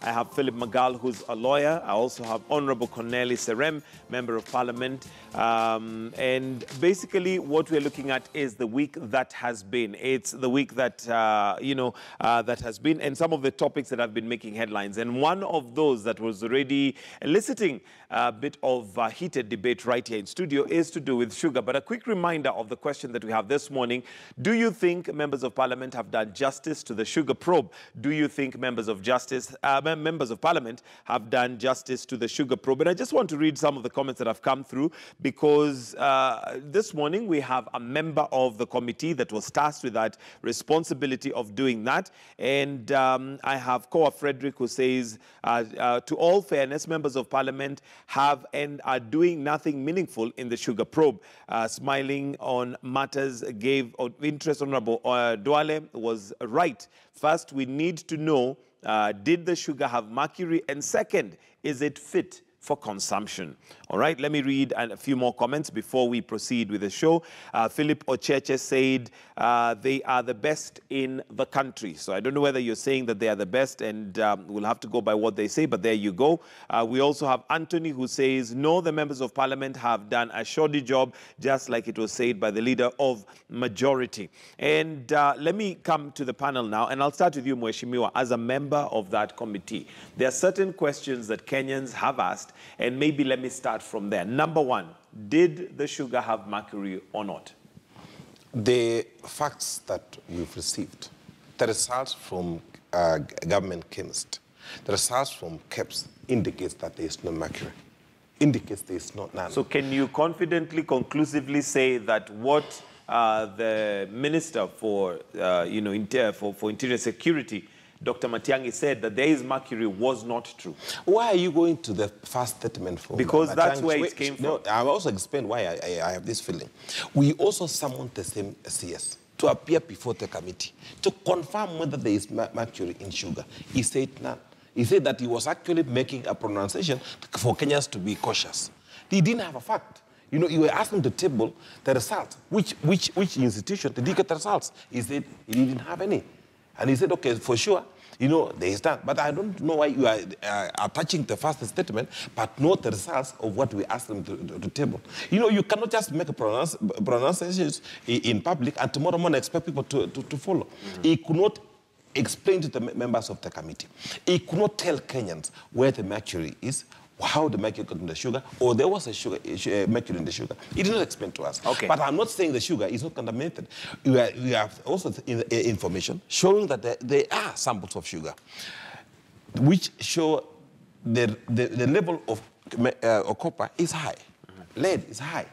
I have Philip Magal, who's a lawyer. I also have Honorable Corneli Serem, Member of Parliament. And basically what we're looking at is the week that has been. It's the week that, that has been, and some of the topics that have been making headlines. And one of those that was already eliciting a bit of heated debate right here in studio is to do with sugar. But a quick reminder of the question that we have this morning. Do you think members of Parliament have done justice to the sugar probe? Do you think members of Parliament have done justice to the sugar probe? And I just want to read some of the comments that have come through, because this morning we have a member of the committee that was tasked with that responsibility of doing that. And I have Koa Frederick, who says, to all fairness, members of Parliament have and are doing nothing meaningful in the sugar probe. Smiling on matters gave interest. Honorable Duale was right. First, we need to know, did the sugar have mercury? And second, is it fit for consumption? All right, let me read a few more comments before we proceed with the show. Philip Ocheche said they are the best in the country. So I don't know whether you're saying that they are the best, and we'll have to go by what they say, but there you go. We also have Anthony, who says, no, the members of Parliament have done a shoddy job, just like it was said by the leader of majority. And let me come to the panel now, and I'll start with you, Mheshimiwa, as a member of that committee. There are certain questions that Kenyans have asked, and maybe let me start from there. Number one, did the sugar have mercury or not? The facts that we've received, the results from government chemist, the results from KEPS indicates that there is no mercury, indicates there is no none. So can you confidently, conclusively say that what the Minister for, for Interior Security, Dr. Matiang'i, said that there is mercury was not true? Why are you going to the first statement from Because that's where it came from. No, I'll also explain why I have this feeling. We also summoned the same CS to appear before the committee to confirm whether there is mercury in sugar. He said none. He said that he was actually making a pronunciation for Kenyans to be cautious. He didn't have a fact. You know, you were asking to table the results. Which institution did he get the results? He said he didn't have any. And he said, okay, for sure, you know, there is that. But I don't know why you are attaching the first statement, but not the results of what we asked them to table. You know, you cannot just make a pronunciation in public and tomorrow morning expect people to follow. Mm-hmm. He could not explain to the members of the committee. He could not tell Kenyans where the mercury is, how the mercury got in the sugar, or there was a mercury in the sugar. He did not explain to us. Okay. But I'm not saying the sugar is not contaminated. We have also information showing that there are samples of sugar which show the level of copper is high, lead is high,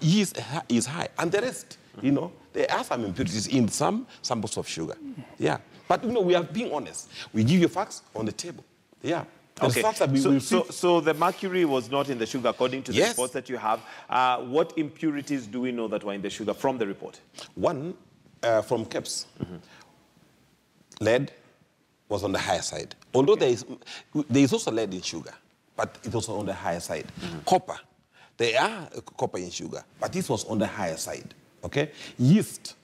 yeast is high, and the rest, you know, there are some impurities in some samples of sugar. Yeah. But, you know, we are being honest. We give you facts on the table. Yeah. Okay. So the mercury was not in the sugar, according to the reports that you have. What impurities do we know that were in the sugar from the report? One, from KEPS, lead was on the higher side. Although there is also lead in sugar, but it was on the higher side. Copper, there are copper in sugar, but this was on the higher side. Okay? Yeast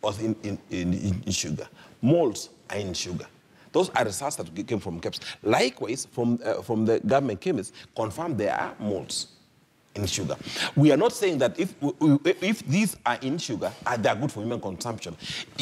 was in sugar. Molds are in sugar. Those are results that came from KEPS. Likewise, from the government chemists, confirmed there are molds in sugar. We are not saying that if these are in sugar, they are good for human consumption.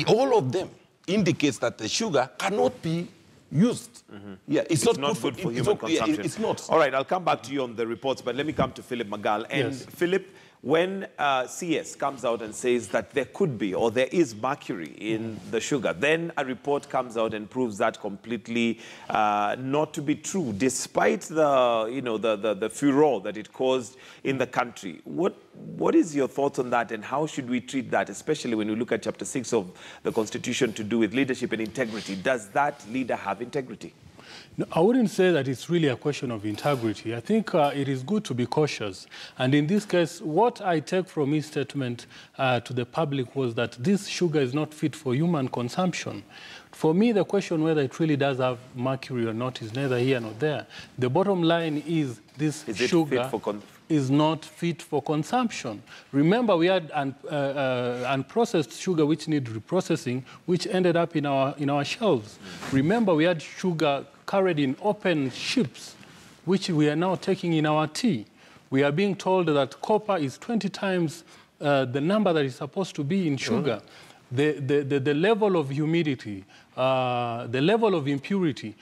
All of them indicates that the sugar cannot be used. Yeah, it's not good for human consumption. It's not. All right, I'll come back to you on the reports, but let me come to Philip Magal. And Philip, when CS comes out and says that there could be or there is mercury in the sugar, then a report comes out and proves that completely not to be true, despite the furor that it caused in the country. What is your thoughts on that, and how should we treat that, especially when you look at Chapter 6 of the Constitution to do with leadership and integrity? Does that leader have integrity? No, I wouldn't say that it's really a question of integrity. I think it is good to be cautious. And in this case, what I take from his statement to the public was that this sugar is not fit for human consumption. For me, the question whether it really does have mercury or not is neither here nor there. The bottom line is this sugar... Is it fit is not fit for consumption. Remember, we had unprocessed sugar which need reprocessing, which ended up in our shelves. Remember, we had sugar carried in open ships, which we are now taking in our tea. We are being told that copper is 20 times the number that is supposed to be in sugar. The level of humidity, the level of impurity.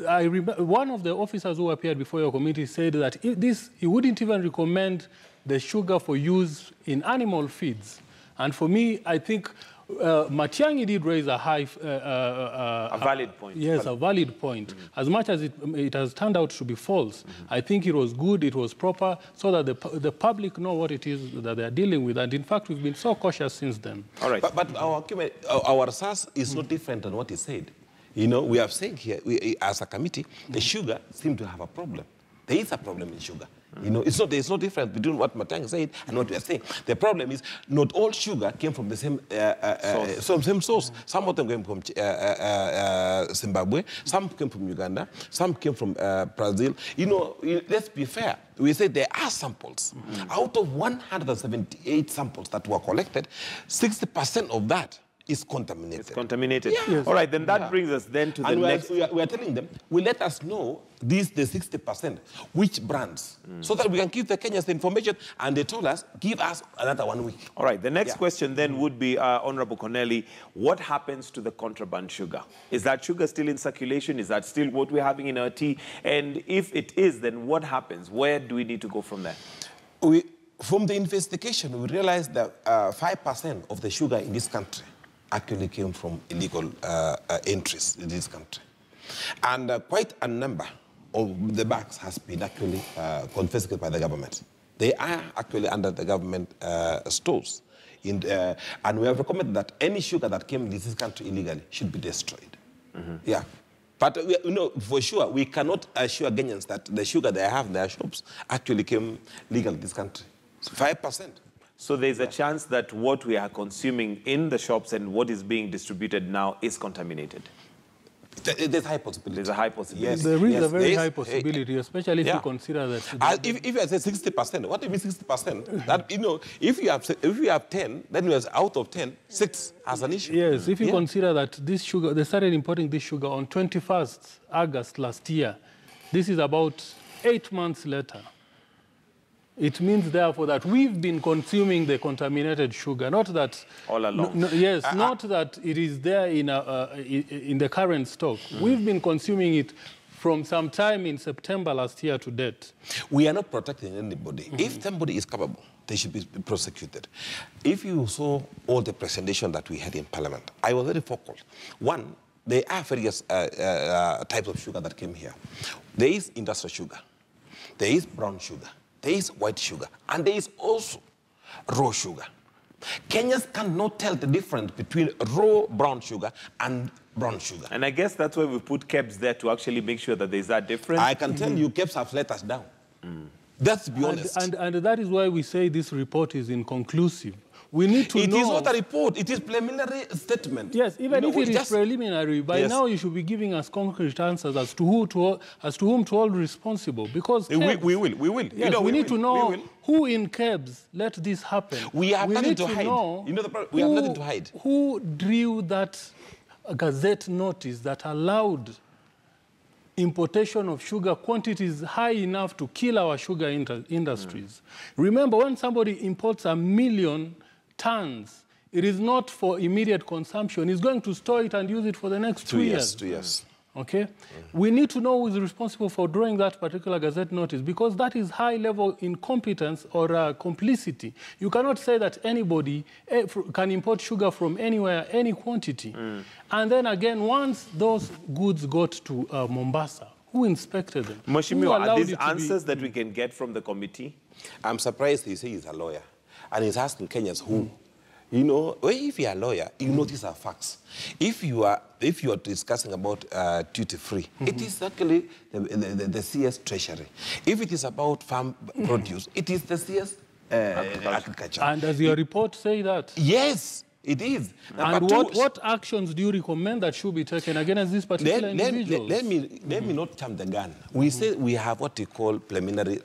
I remember one of the officers who appeared before your committee said that he wouldn't even recommend the sugar for use in animal feeds. And for me, I think Matiang'i did raise a valid point. Yes, a valid point. As much as it has turned out to be false, I think it was good, it was proper, so that the public know what it is that they are dealing with. And in fact, we've been so cautious since then. All right. But our SAS is not different than what he said. You know, we are saying here, as a committee, the sugar seems to have a problem. There is a problem in sugar. You know, there's no difference between what Matiang'i said and what we are saying. The problem is not all sugar came from the same source. Some of them came from Zimbabwe, some came from Uganda, some came from Brazil. You know, let's be fair. We say there are samples. Out of 178 samples that were collected, 60% of that is contaminated. It's contaminated. Yeah. Yes. All right, then that brings us then to the next. We are telling them, let us know the 60%, which brands, so that we can give the Kenyans the information, and they told us, give us another 1 week. All right, the next question then would be, Honorable Connelly, what happens to the contraband sugar? Is that sugar still in circulation? Is that still what we're having in our tea? And if it is, then what happens? Where do we need to go from there? From the investigation, we realized that 5% of the sugar in this country actually came from illegal entries in this country. And quite a number of the bags has been actually confiscated by the government. They are actually under the government stores. And we have recommended that any sugar that came in this country illegally should be destroyed. Yeah. But you know, for sure, we cannot assure Kenyans that the sugar they have in their shops actually came legal in this country. 5%. So there's a chance that what we are consuming in the shops and what is being distributed now is contaminated. There's a high possibility. There's a high possibility. Yes. There is a very high possibility, especially if you consider that. If I say 60%, what do you mean 60%? That, you know, if you have 10, then you have out of 10, 6 as an issue. Yes, if you consider that this sugar, they started importing this sugar on 21st August last year. This is about 8 months later. It means, therefore, that we've been consuming the contaminated sugar, not that... All along. Not that it is there in the current stock. We've been consuming it from some time in September last year to date. We are not protecting anybody. If somebody is culpable, they should be prosecuted. If you saw all the presentation that we had in Parliament, I was very vocal. One, there are various types of sugar that came here. There is industrial sugar. There is brown sugar. There is white sugar, and there is also raw sugar. Kenyans cannot tell the difference between raw brown sugar and brown sugar. And I guess that's why we put KEBS there to actually make sure that there's that difference. I can tell you, KEBS have let us down. That's to be honest. And that is why we say this report is inconclusive. We need to know... It is not a report. It is preliminary statement. Yes, even if it is preliminary, by now you should be giving us concrete answers as to whom to hold responsible. Because KEBS, we will. Yes, you know, we need to know who in KEBS let this happen. We have nothing to hide. You know, we have nothing to hide. Who drew that Gazette notice that allowed importation of sugar quantities high enough to kill our sugar industries? Remember, when somebody imports 1 million tons, it is not for immediate consumption. He's going to store it and use it for the next 2 years. 2 years. Okay? We need to know who is responsible for drawing that particular Gazette notice, because that is high-level incompetence or complicity. You cannot say that anybody can import sugar from anywhere, any quantity. And then again, once those goods got to Mombasa, who inspected them? Mheshimiwa, are these answers that we can get from the committee? I'm surprised he says he's a lawyer. And he's asking Kenyans who. You know, if you're a lawyer, you know these are facts. If you are discussing about duty-free, it is actually the CS Treasury. If it is about farm produce, it is the CS Agriculture. And does your report say that? Yes. It is. And what actions do you recommend that should be taken against this particular individual? Let me not jump the gun. We say we have what we call preliminary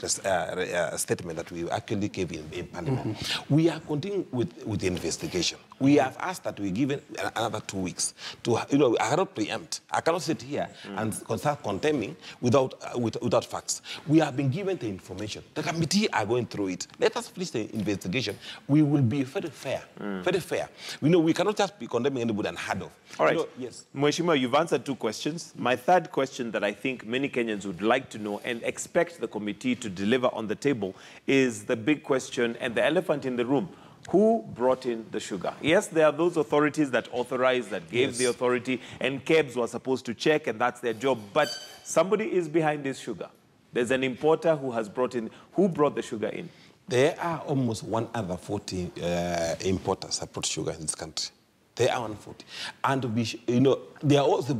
statement that we actually gave in Parliament. We are continuing with the investigation. We have asked that we give it another 2 weeks. I cannot preempt. I cannot sit here and start condemning without facts. We have been given the information. The committee are going through it. Let us finish the investigation. We will be very fair. Very fair. We cannot just be condemning anybody and hard off. All right. Yes. Mheshimiwa, you've answered 2 questions. My third question that I think many Kenyans would like to know and expect the committee to deliver on the table is the big question and the elephant in the room. Who brought in the sugar? Yes, there are those authorities that authorized, that gave the authority, and KEBS were supposed to check, and that's their job. But somebody is behind this sugar. There's an importer who has brought in. Who brought the sugar in? There are almost 140 importers that brought sugar in this country. There are 140. And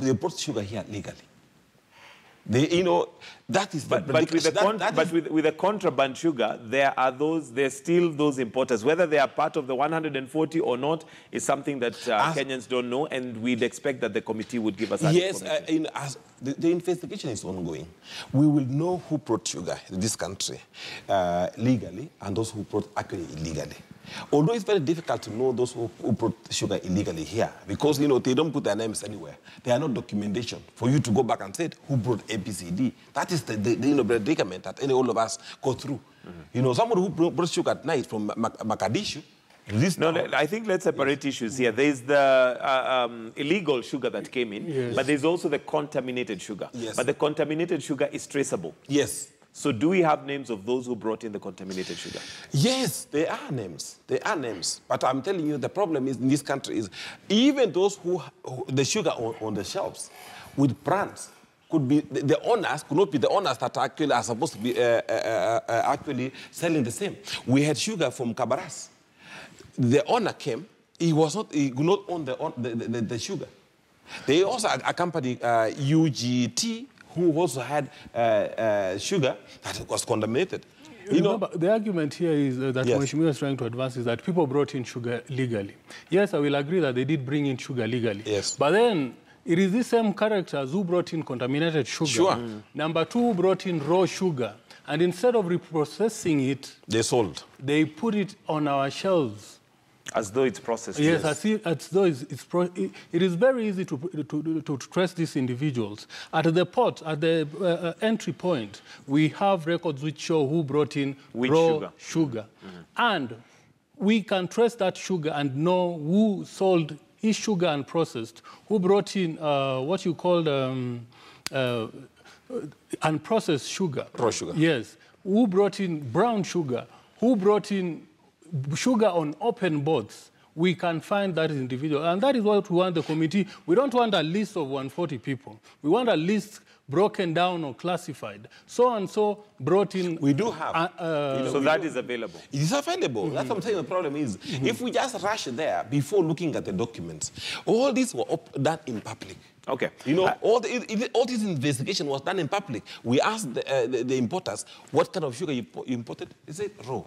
they brought sugar here legally. That is but with the contraband sugar, there's still those importers. Whether they are part of the 140 or not is something that Kenyans don't know, and we'd expect that the committee would give us that information. As the investigation is ongoing, we will know who brought sugar in this country legally and those who brought actually illegally. Although it's very difficult to know those who brought sugar illegally here, because, they don't put their names anywhere. There are no documentation for you to go back and say who brought ABCD. That is the predicament that all of us go through. Someone who brought sugar at night from Mogadishu. I think let's separate issues here. There's the illegal sugar that came in, but there's also the contaminated sugar. Yes. But the contaminated sugar is traceable. Yes. So do we have names of those who brought in the contaminated sugar? Yes, there are names. There are names. But I'm telling you, the problem is in this country is even those who the sugar on the shelves with brands could be the owners, could not be the owners that actually are supposed to be actually selling the same. We had sugar from Cabaras. The owner came. He could not own the sugar. They also accompanied UGT, who also had sugar that was contaminated. Remember, the argument here is that Mheshimiwa is trying to advance is that people brought in sugar legally. Yes, I will agree that they did bring in sugar legally. Yes. But then it is the same characters who brought in contaminated sugar. Sure. Number 2, who brought in raw sugar. And instead of reprocessing it, they sold. They put it on our shelves. As though it's processed. Yes, as though it is very easy to trace these individuals. At the port, at the entry point, we have records which show who brought in raw sugar. And we can trace that sugar and know who sold his sugar unprocessed, who brought in what you call unprocessed sugar. Raw sugar. Yes. Who brought in brown sugar, who brought in sugar on open boards. We can find that individual. And that is what we want the committee. We don't want a list of 140 people. We want a list broken down or classified. So-and-so brought in... We do have. So that is available. It is available. That's what I'm saying. The problem is, if we just rush there before looking at the documents, all this were done in public. Okay. All this investigation was done in public. We asked the importers, what kind of sugar you imported? They said, raw.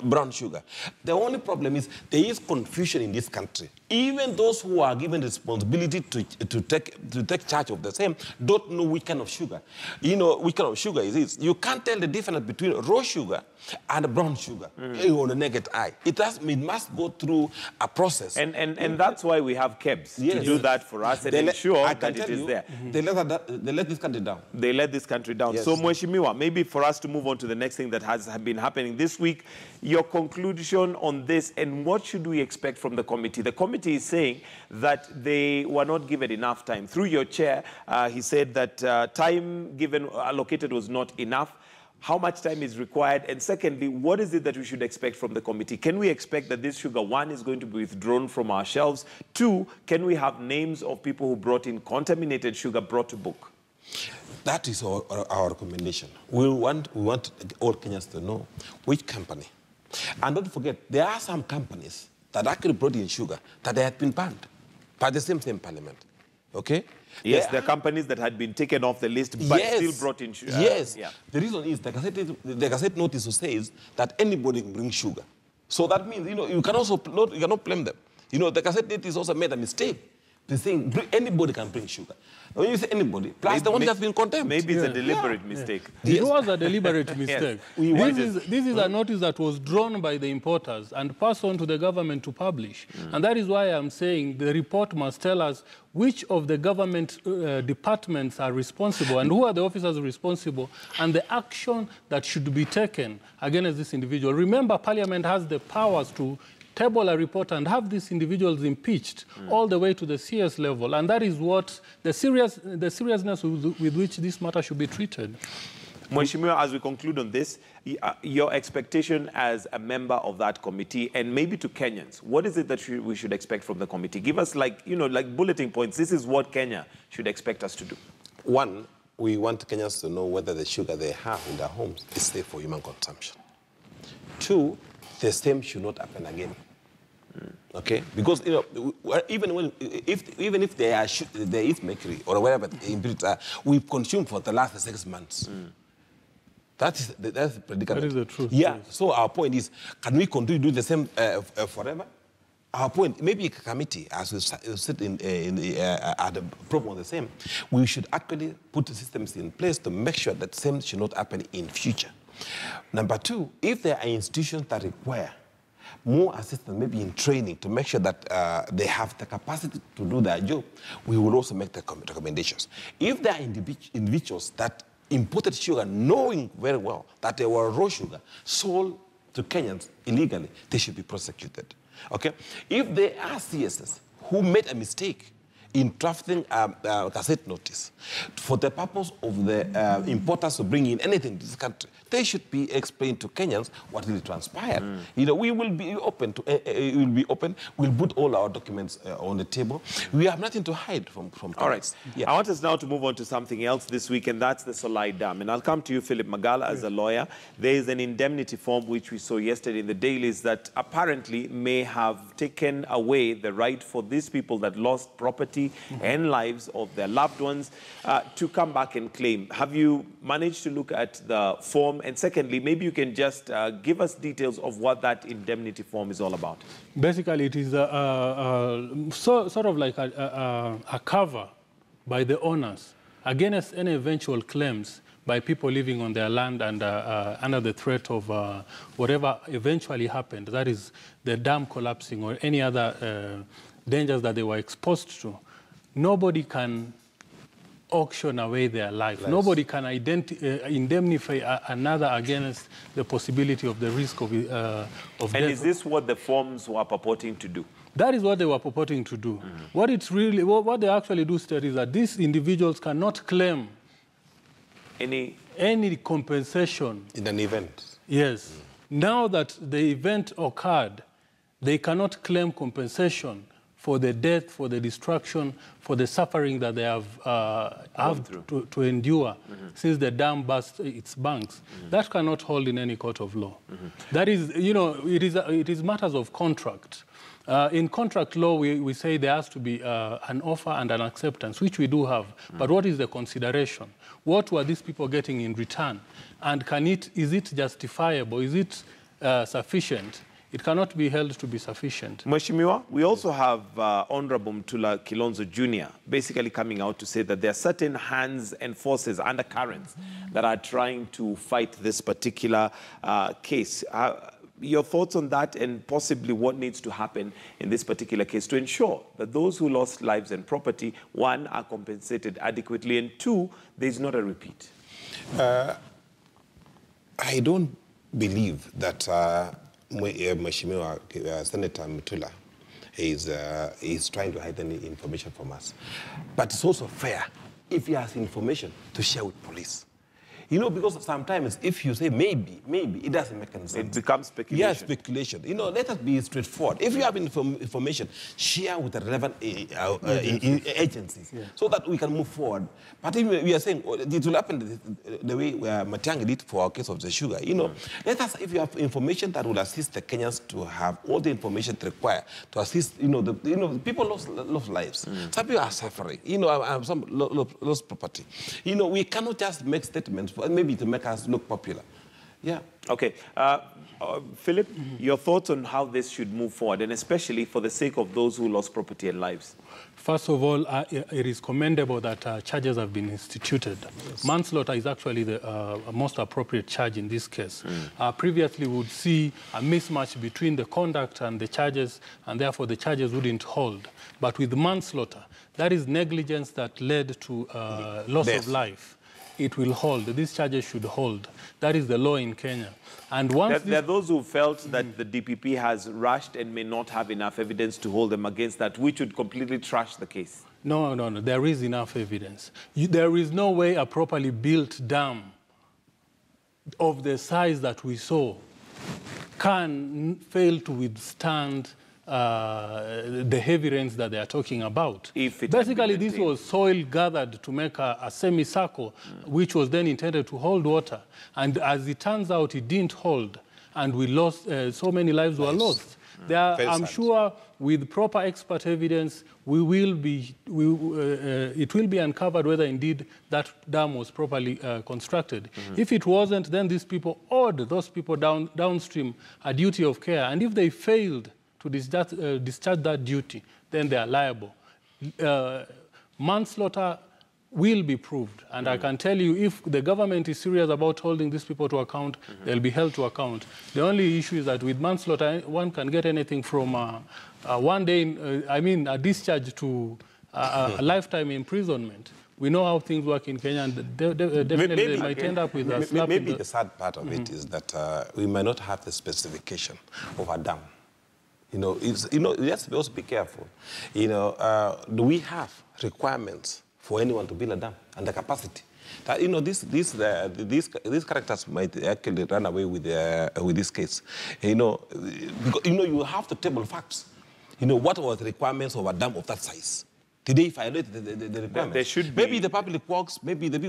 Brown sugar. The only problem is there is confusion in this country. Even those who are given responsibility to take charge of the same don't know which kind of sugar. Which kind of sugar it is. You can't tell the difference between raw sugar and brown sugar on the naked eye. It must go through a process. And that's why we have KEBS to do that for us and ensure that it is there. They let this country down. They let this country down. Yes. So, Mheshimiwa, maybe for us to move on to the next thing that has been happening this week, your conclusion on this and what should we expect from the committee? The committee is saying that they were not given enough time. Through your chair, he said that time allocated was not enough. How much time is required? And secondly, what is it that we should expect from the committee? Can we expect that this sugar, 1, is going to be withdrawn from our shelves? 2, can we have names of people who brought in contaminated sugar brought to book? That is our recommendation. We want all Kenyans to know which company. And don't forget, there are some companies that actually brought in sugar that they had been banned by the same parliament. Okay? Yes, there are companies that had been taken off the list but still brought in sugar. Yes. The reason is the Gazette notice says that anybody can bring sugar. So that means, you know, you cannot blame them. You know, the cassette is also made a mistake. They're saying anybody can bring sugar. When you say anybody, plus the one that has been condemned. Maybe it's a deliberate mistake. It was a deliberate mistake. Yes. This is a notice that was drawn by the importers and passed on to the government to publish. And that is why I'm saying the report must tell us which of the government departments are responsible and who are the officers responsible and the action that should be taken against this individual. Remember, Parliament has the powers to table a report and have these individuals impeached all the way to the CS level. And that is what the seriousness with which this matter should be treated. Mheshimiwa, as we conclude on this, your expectation as a member of that committee, and maybe to Kenyans, what is it that we should expect from the committee? Give us, like, you know, like bulletin points. This is what Kenya should expect us to do. One, we want Kenyans to know whether the sugar they have in their homes is safe for human consumption. Two, the same should not happen again. Okay, because, you know, even if there is mercury or whatever we've consumed for the last 6 months. That's the predicament. That is the truth. Yeah. So our point is, can we continue to do the same forever? Our point, maybe a committee, as we sit at the problem the same, we should actually put the systems in place to make sure that same should not happen in future. Number two, if there are institutions that require more assistance, maybe in training, to make sure that they have the capacity to do their job, we will also make the recommendations. If there are individuals that imported sugar knowing very well that they were raw sugar sold to Kenyans illegally, they should be prosecuted. Okay? If there are CSs who made a mistake in drafting a cassette notice for the purpose of the importers to bring in anything to this country, they should be explained to Kenyans what really transpired. You know, we will be open to, we'll put all our documents on the table. We have nothing to hide from Kenyans. All right. Yeah. I want us now to move on to something else this week, and that's the Solai Dam. And I'll come to you, Philip Magala, as a lawyer. There is an indemnity form which we saw yesterday in the dailies that apparently may have taken away the right for these people that lost property and lives of their loved ones to come back and claim. Have you managed to look at the form? And secondly, maybe you can just give us details of what that indemnity form is all about. Basically, it is sort of like a cover by the owners against any eventual claims by people living on their land and under the threat of whatever eventually happened, that is the dam collapsing or any other dangers that they were exposed to. Nobody can auction away their life. Nobody can indemnify another against the possibility of the risk of death. And is this what the forms were purporting to do? That is what they were purporting to do. What they actually do state is that these individuals cannot claim any compensation. In an event. Yes. Now that the event occurred, they cannot claim compensation for the death, for the destruction, for the suffering that they have to endure since the dam burst its banks. That cannot hold in any court of law. That is, you know, it is matters of contract. In contract law, we say there has to be an offer and an acceptance, which we do have. But what is the consideration? What were these people getting in return? And is it justifiable? Is it sufficient? It cannot be held to be sufficient. Mheshimiwa, we also have Honorable Mtula Kilonzo Jr. basically coming out to say that there are certain hands and forces, undercurrents, that are trying to fight this particular case. Your thoughts on that and possibly what needs to happen in this particular case to ensure that those who lost lives and property, one, are compensated adequately, and two, there's not a repeat? I don't believe that Mheshimiwa Senator Mutula is trying to hide any information from us. But it's also fair, if he has information, to share with police. You know, because sometimes if you say maybe, it doesn't make any sense. It becomes speculation. Yeah, speculation. You know, let us be straightforward. If you have information, share with the relevant agencies so that we can move forward. But if we are saying it will happen the way Matiang'i did for our case of the sugar, you know, let us, if you have information that will assist the Kenyans to have all the information required to assist, people lost lives. Some people are suffering. You know, some lost property. You know, we cannot just make statements maybe to make us look popular. Yeah. Okay. Philip, your thoughts on how this should move forward, and especially for the sake of those who lost property and lives? First of all, it is commendable that charges have been instituted. Yes. Manslaughter is actually the most appropriate charge in this case. Previously, we would see a mismatch between the conduct and the charges, and therefore the charges wouldn't hold. But with manslaughter, that is negligence that led to loss of life. It will hold. These charges should hold. That is the law in Kenya. And once there are those who felt that the DPP has rushed and may not have enough evidence to hold them against that, which would completely trash the case. No. There is enough evidence. There is no way a properly built dam of the size that we saw can fail to withstand the heavy rains that they are talking about. Basically, this was soil gathered to make a semicircle, which was then intended to hold water. And as it turns out, it didn't hold, and we lost, so many lives were lost. I'm sure with proper expert evidence, it will be uncovered whether indeed that dam was properly constructed. If it wasn't, then these people owed those people downstream a duty of care. And if they failed to discharge that duty, then they are liable. Manslaughter will be proved. And I can tell you, if the government is serious about holding these people to account, they'll be held to account. The only issue is that with manslaughter, one can get anything from one day, a discharge to a lifetime imprisonment. We know how things work in Kenya, and definitely they might end up with a slap. Maybe the sad part of it is that we might not have the specification of a dam. You have to also be careful. Do we have requirements for anyone to build a dam and the capacity? That, these characters might actually run away with this case. Because you have to table facts. What was the requirements of a dam of that size? Today, if I read the requirements, there should be. Maybe the public works, maybe the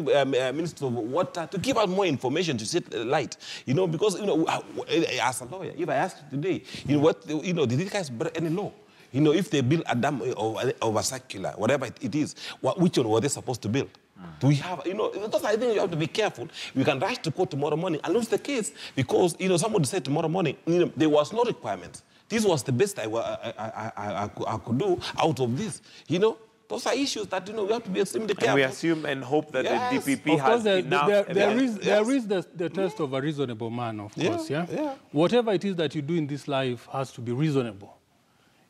Minister of Water, to give out more information to shed light. Because as a lawyer, if I ask you today, did these guys break any law? If they build a dam or a circular, whatever it is, which one were they supposed to build? Do we have, because I think you have to be careful. We can rush to court tomorrow morning and lose the case because, somebody said tomorrow morning, there was no requirement. This was the best I could do out of this, Those are issues that, we have to be extremely careful. And we assume and hope that the DPP has enough evidence. There is the test of a reasonable man, of course, yeah? Whatever it is that you do in this life has to be reasonable.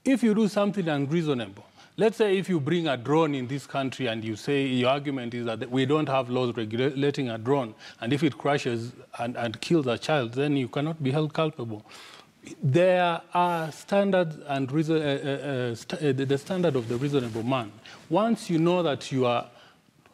If you do something unreasonable, let's say if you bring a drone in this country and you say your argument is that we don't have laws regulating a drone, and if it crashes and kills a child, then you cannot be held culpable. There are standards and the standard of the reasonable man. Once you know that you are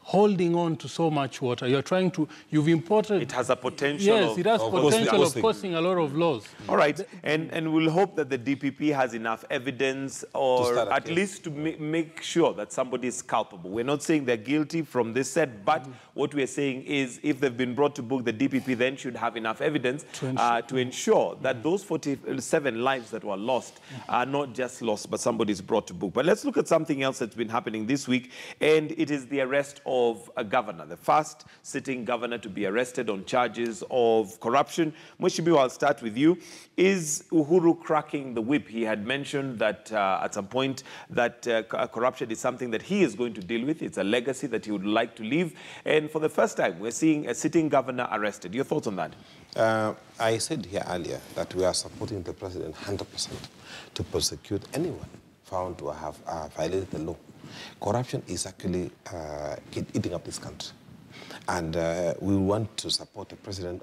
holding on to so much water, you've imported... It has a potential Yes, it has potential of causing a lot of loss. All right, and we'll hope that the DPP has enough evidence or at least to make sure that somebody is culpable. We're not saying they're guilty from this set, but what we're saying is if they've been brought to book, the DPP then should have enough evidence to ensure that those 47 lives that were lost are not just lost, but somebody's brought to book. But let's look at something else that's been happening this week, and it is the arrest of a governor, the first sitting governor to be arrested on charges of corruption. Mheshimiwa, I'll start with you. Is Uhuru cracking the whip? He had mentioned that at some point that corruption is something that he is going to deal with. It's a legacy that he would like to leave. And for the first time, we're seeing a sitting governor arrested. Your thoughts on that? I said here earlier that we are supporting the president 100% to prosecute anyone found to have violated the law. Corruption is actually eating up this country. And we want to support the president.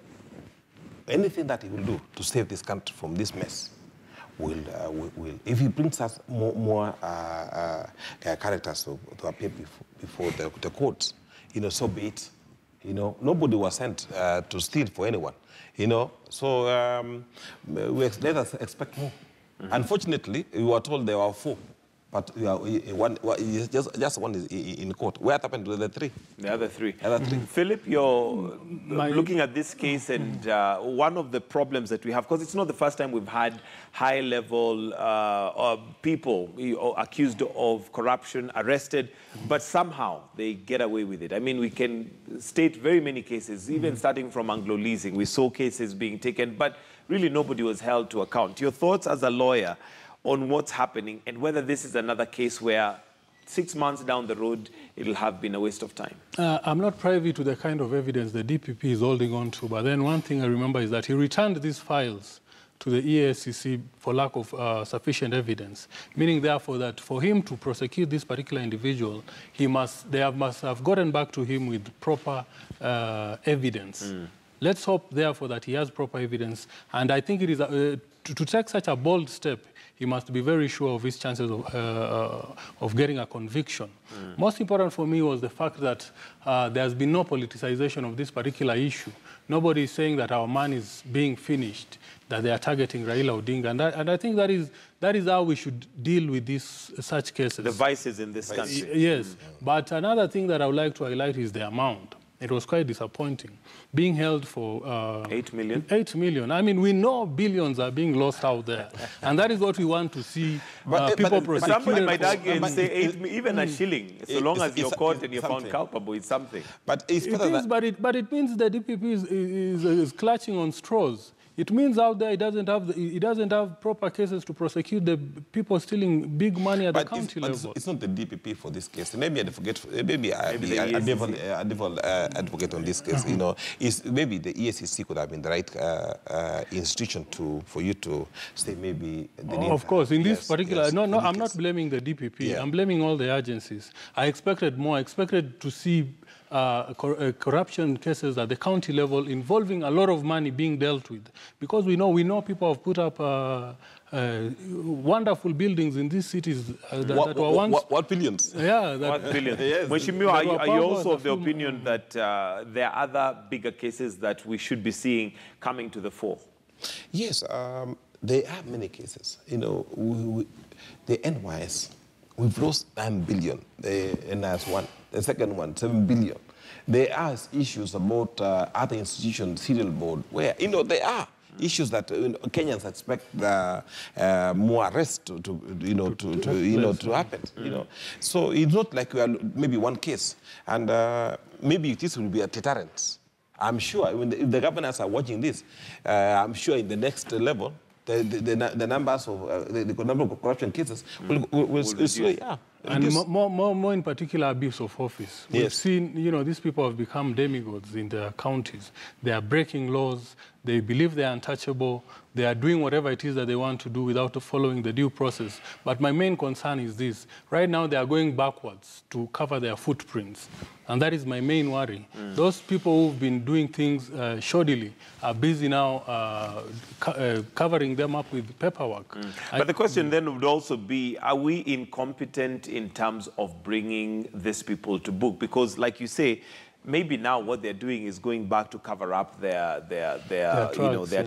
Anything that he will do to save this country from this mess will if he brings us more characters to appear before the courts, so be it. Nobody was sent to steal for anyone, So let us expect more. Unfortunately, we were told there were 4 But just one is in court. What happened to the three? The other three. Other three. Philip, you're looking at this case, and one of the problems that we have, because it's not the first time we've had high-level people accused of corruption arrested, but somehow they get away with it. I mean, we can state very many cases, even starting from Anglo-leasing. We saw cases being taken, but really nobody was held to account. Your thoughts as a lawyer on what's happening and whether this is another case where 6 months down the road, it'll have been a waste of time? I'm not privy to the kind of evidence the DPP is holding on to, but then one thing I remember is that he returned these files to the EACC for lack of sufficient evidence, meaning therefore that for him to prosecute this particular individual, must have gotten back to him with proper evidence. Let's hope, therefore, that he has proper evidence. And I think it is to take such a bold step, he must be very sure of his chances of getting a conviction. Most important for me was the fact that there has been no politicization of this particular issue. Nobody is saying that our man is being finished, that they are targeting Raila Odinga. And I think that is how we should deal with such cases. The vices in this country. Yes. But another thing that I would like to highlight is the amount. It was quite disappointing. Being held for... 8 million? 8 million. I mean, we know billions are being lost out there. And that is what we want to see people prosecuted. Somebody might argue and say even a shilling, so long as you're caught and you're found culpable, it's something. But it means the DPP is clutching on straws. It means out there it doesn't have proper cases to prosecute the people stealing big money at the county level. It's not the DPP for this case. Maybe a devil advocate on this case. You know, maybe the EACC could have been the right institution for you to say maybe. Of course, in this particular, I'm not blaming the DPP. Yeah. I'm blaming all the agencies. I expected more. I expected to see corruption cases at the county level involving a lot of money being dealt with, because we know people have put up wonderful buildings in these cities that were once... What billions? Yeah. What billions? Yes. Mheshimiwa, are you also of the opinion that there are other bigger cases that we should be seeing coming to the fore? Yes, there are many cases. You know, the NYS, we've lost 9 billion, the NIS one. The second one, 7 billion. There are issues about other institutions, serial board, where, you know, there are issues that Kenyans expect more arrests to happen. You know, so it's not like we are maybe one case, and maybe this will be a deterrent. I'm sure if the governors are watching this, I'm sure in the next level, the numbers of the number of corruption cases will slow. Yeah. And more in particular, abuse of office. Yes. We've seen, you know, these people have become demigods in their counties. They are breaking laws. They believe they are untouchable. They are doing whatever it is that they want to do without following the due process. But my main concern is this. Right now, they are going backwards to cover their footprints. And that is my main worry. Those people who've been doing things shoddily are busy now covering them up with paperwork. But the question then would also be, are we incompetent in terms of bringing these people to book? Because, like you say, maybe now what they're doing is going back to cover up their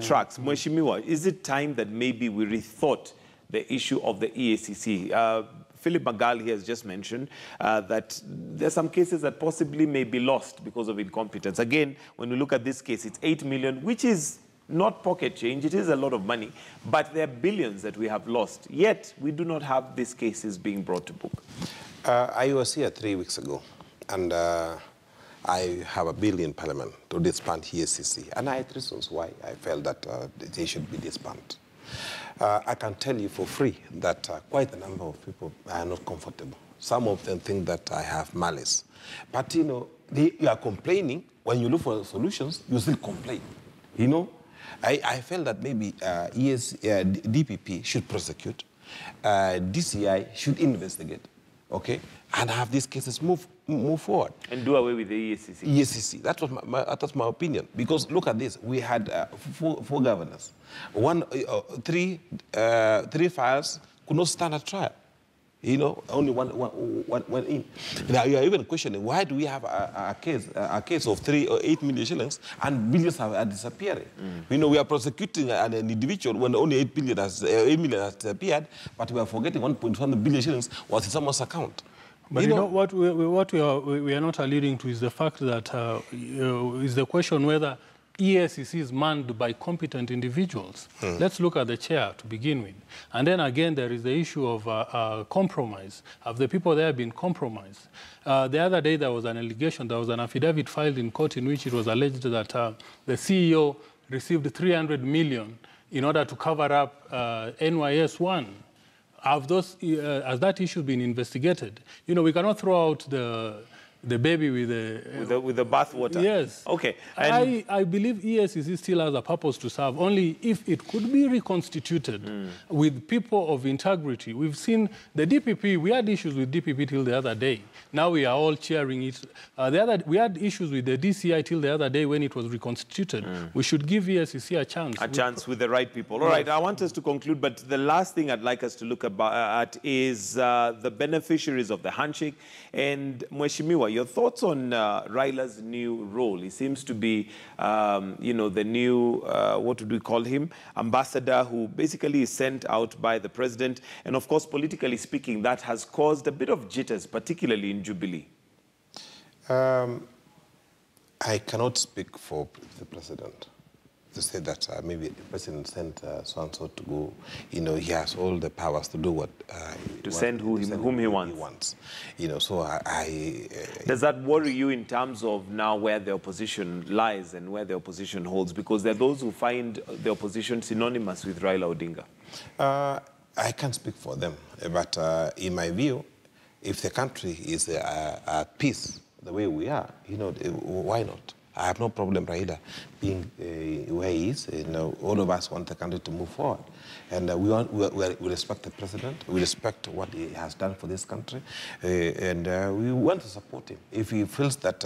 tracks. Mheshimiwa, is it time that maybe we rethought the issue of the EACC? Philip Magali has just mentioned that there's some cases that possibly may be lost because of incompetence. Again, when we look at this case, it's 8 million, which is not pocket change. It is a lot of money, but there are billions that we have lost. Yet, we do not have these cases being brought to book. I was here 3 weeks ago, and I have a bill in Parliament to disband EACC, and I had reasons why I felt that they should be disbanded. I can tell you for free that quite a number of people are not comfortable. Some of them think that I have malice. But, you know, you are complaining. When you look for solutions, you still complain. You know, I felt that maybe DPP should prosecute, DCI should investigate, okay, and have these cases move forward. And do away with the EACC. EACC. That's my opinion. Because look at this. We had four governors. Three files could not stand a trial. You know, only one in. Now you are even questioning, why do we have a case of 3 or 8 million shillings and billions are disappearing? You know, we are prosecuting an individual when only 8 million has disappeared, but we are forgetting 1.1 billion shillings was in someone's account. But you know what we are not alluding to is the fact that is the question whether EACC is manned by competent individuals. Let's look at the chair to begin with. And then again, there is the issue of compromise. Have the people there been compromised? The other day, there was an allegation, there was an affidavit filed in court in which it was alleged that the CEO received 300 million in order to cover up NYS1. Has that issue been investigated? You know, we cannot throw out the baby with the bathwater. Yes. Okay. And I believe EACC still has a purpose to serve, only if it could be reconstituted with people of integrity. We've seen the DPP, we had issues with DPP till the other day. Now we are all cheering it. We had issues with the DCI till the other day when it was reconstituted. We should give EACC a chance. A chance with the right people. All right, I want us to conclude, but the last thing I'd like us to look at is the beneficiaries of the handshake. And Mheshimiwa, your thoughts on Raila's new role? He seems to be, you know, the new, what would we call him, ambassador who basically is sent out by the president. And of course, politically speaking, that has caused a bit of jitters, particularly in Jubilee. I cannot speak for the president to say that maybe the president sent so-and-so to go. You know, he has all the powers to do what... send whom he wants. You know, so Does that worry you in terms of now where the opposition lies and where the opposition holds? Because there are those who find the opposition synonymous with Raila Odinga. I can't speak for them, but in my view, if the country is at peace the way we are, you know, why not? I have no problem Raila being where he is. You know, all of us want the country to move forward. And we respect the president. We respect what he has done for this country. And we want to support him. If he feels that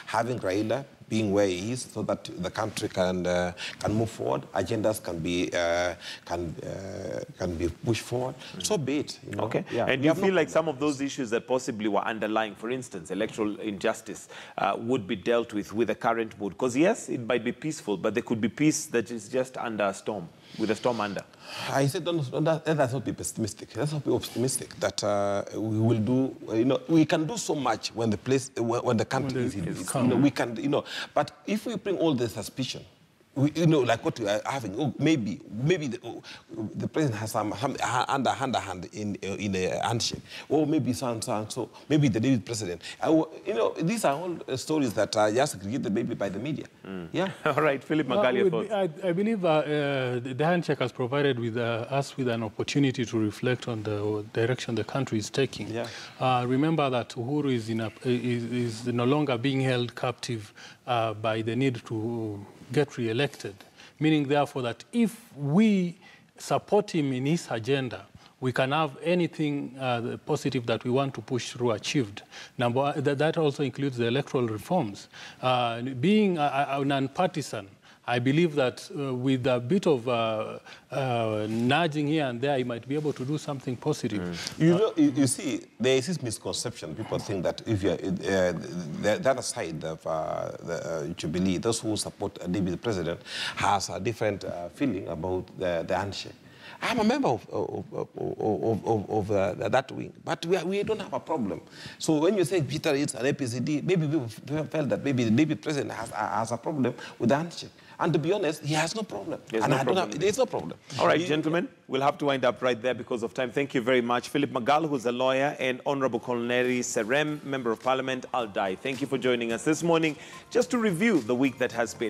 having Raila being where he is so that the country can move forward, agendas can be pushed forward, so be it. You know? Okay. Yeah. And you feel like some of those issues that possibly were underlying, for instance, electoral injustice, would be dealt with the current mood? Because yes, it might be peaceful, but there could be peace that is just under a storm, with a storm under. I said, let's not be pessimistic. Let's not be optimistic that we will do. You know, we can do so much when the country is in peace. You know, we can. You know, but if we bring all the suspicion, you know, like what we are having, oh, maybe the president has some underhand in a handshake, or maybe so maybe the David president. You know, these are all stories that are just created maybe by the media. Yeah. All right, Philip Magali, thoughts? I believe the handshake has provided us with an opportunity to reflect on the direction the country is taking. Yeah. Remember that Uhuru is no longer being held captive by the need to get re-elected, meaning therefore that if we support him in his agenda, we can have anything positive that we want to push through achieved. That also includes the electoral reforms. Being non-partisan, I believe that with a bit of nudging here and there, he might be able to do something positive. You know, you see, there is this misconception. People think that if you're the other side of the Jubilee, those who support the president, has a different feeling about the handshake. I'm a member of that wing, but we don't have a problem. So when you say Peter is an APCD, maybe people felt that maybe the David president has a problem with the handshake. And to be honest, he has no problem. There's no problem. All right, gentlemen, we'll have to wind up right there because of time. Thank you very much. Philip Magal, who's a lawyer, and Honorable Colonel Serem, Member of Parliament, Aldai. Thank you for joining us this morning just to review the week that has been.